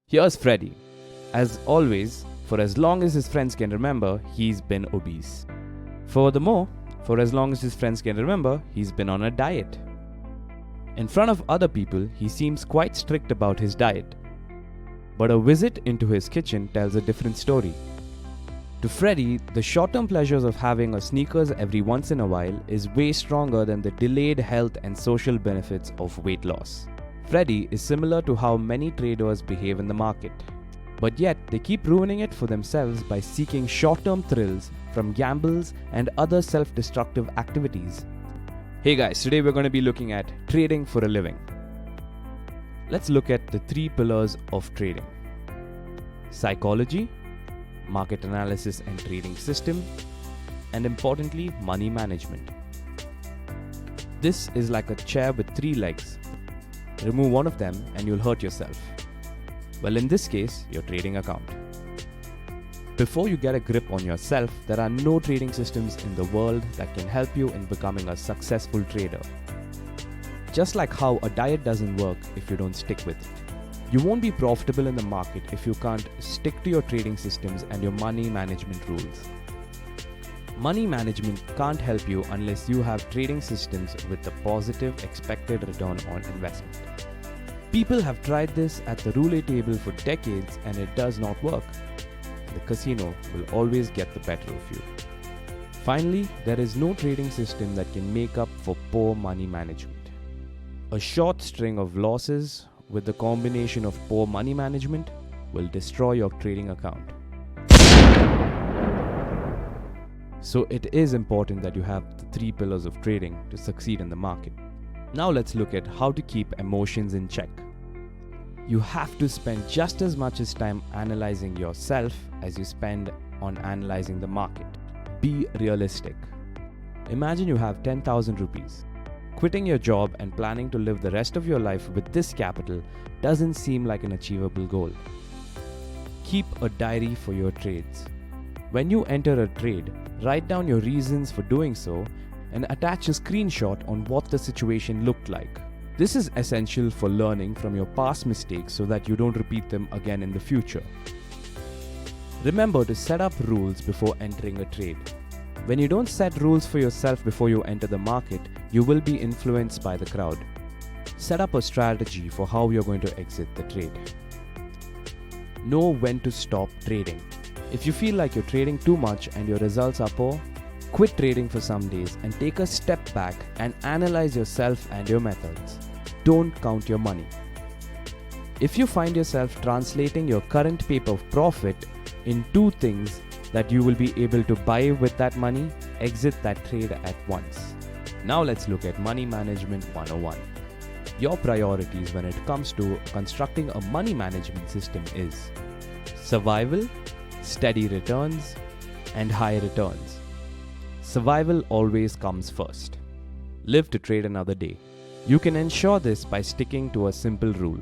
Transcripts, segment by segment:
Here's Freddy. As always, for as long as his friends can remember, he's been obese. Furthermore, for as long as his friends can remember, he's been on a diet. In front of other people, he seems quite strict about his diet. But a visit into his kitchen tells a different story. To Freddy, the short-term pleasures of having a Snickers every once in a while is way stronger than the delayed health and social benefits of weight loss. Freddy is similar to how many traders behave in the market. But yet, they keep ruining it for themselves by seeking short-term thrills from gambles and other self-destructive activities. Hey guys, today we're going to be looking at trading for a living. Let's look at the three pillars of trading: psychology, market analysis and trading system, and importantly, money management. This is like a chair with three legs. Remove one of them and you'll hurt yourself. Well, in this case, your trading account. Before you get a grip on yourself, there are no trading systems in the world that can help you in becoming a successful trader. Just like how a diet doesn't work if you don't stick with it. You won't be profitable in the market if you can't stick to your trading systems and your money management rules. Money management can't help you unless you have trading systems with a positive expected return on investment. People have tried this at the roulette table for decades and it does not work. The casino will always get the better of you. Finally, there is no trading system that can make up for poor money management. A short string of losses with the combination of poor money management will destroy your trading account. So it is important that you have the three pillars of trading to succeed in the market. Now let's look at how to keep emotions in check. You have to spend just as much time analyzing yourself as you spend on analyzing the market. Be realistic. Imagine you have 10,000 rupees. Quitting your job and planning to live the rest of your life with this capital doesn't seem like an achievable goal. Keep a diary for your trades. When you enter a trade, write down your reasons for doing so and attach a screenshot on what the situation looked like. This is essential for learning from your past mistakes so that you don't repeat them again in the future. Remember to set up rules before entering a trade. When you don't set rules for yourself before you enter the market, you will be influenced by the crowd. Set up a strategy for how you're going to exit the trade. Know when to stop trading. If you feel like you're trading too much and your results are poor, quit trading for some days and take a step back and analyze yourself and your methods. Don't count your money. If you find yourself translating your current paper profit in two things that you will be able to buy with that money, exit that trade at once. Now let's look at Money Management 101. Your priorities when it comes to constructing a money management system is survival, steady returns, and high returns. Survival always comes first. Live to trade another day. You can ensure this by sticking to a simple rule.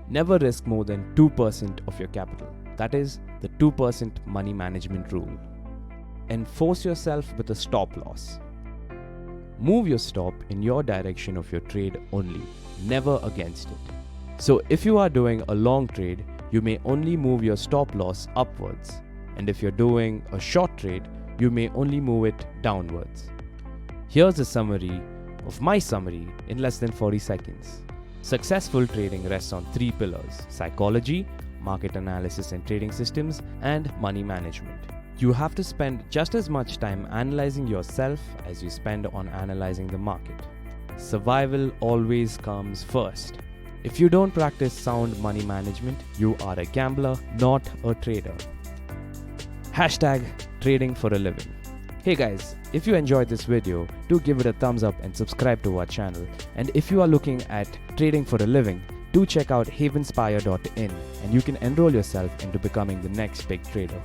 Never risk more than 2% of your capital. That is the 2% money management rule. Enforce yourself with a stop loss. Move your stop in your direction of your trade only, never against it. So if you are doing a long trade, you may only move your stop loss upwards. And if you're doing a short trade, you may only move it downwards. Here's a summary of my summary in less than 40 seconds. Successful trading rests on three pillars: psychology, market analysis and trading systems, and money management. You have to spend just as much time analyzing yourself as you spend on analyzing the market. Survival always comes first. If you don't practice sound money management, you are a gambler, not a trader. Hashtag trading for a living. Hey guys, if you enjoyed this video, do give it a thumbs up and subscribe to our channel. And if you are looking at trading for a living, do check out Havenspire.in and you can enroll yourself into becoming the next big trader.